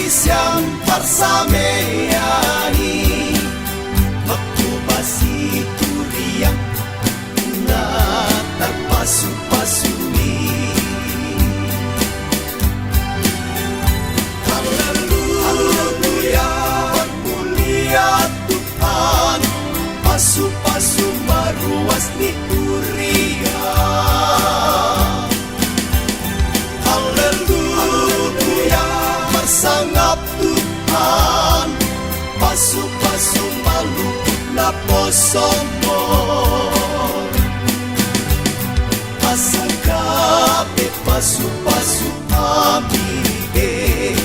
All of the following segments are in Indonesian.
isang parsameyani magkubasi turiang na terpasu-pasumi. Haleluya, mulia Tuhan, pasu-pasu maruas ni Uria. Haleluya, marsangap Tuhan, pasu-pasu malupit na posong mo. Pasangkap pasu-pasu amigin,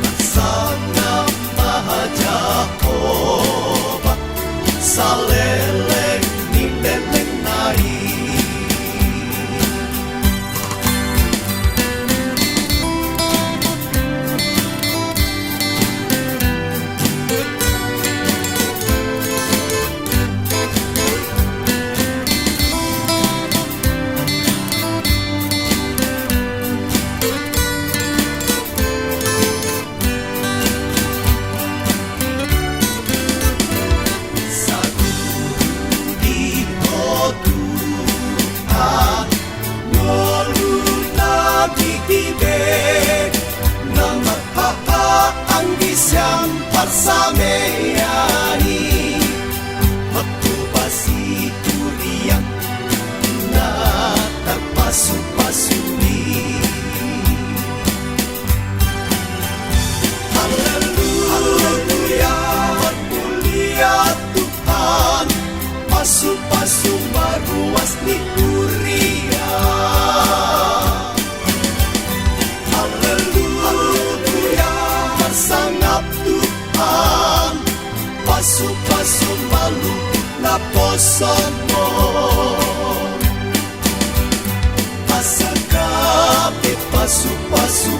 marsangap mahajakoba sa leleng ni leleng nai. Isang parsameyani magkubasi turiang na terpasu-pasumi. Haleluya, mulia Tuhan, pasu-pasu maruas ni Uria. Sangap Tuhan, pasu-pasu malupit na posong mo. Pasangkap pasu-pasu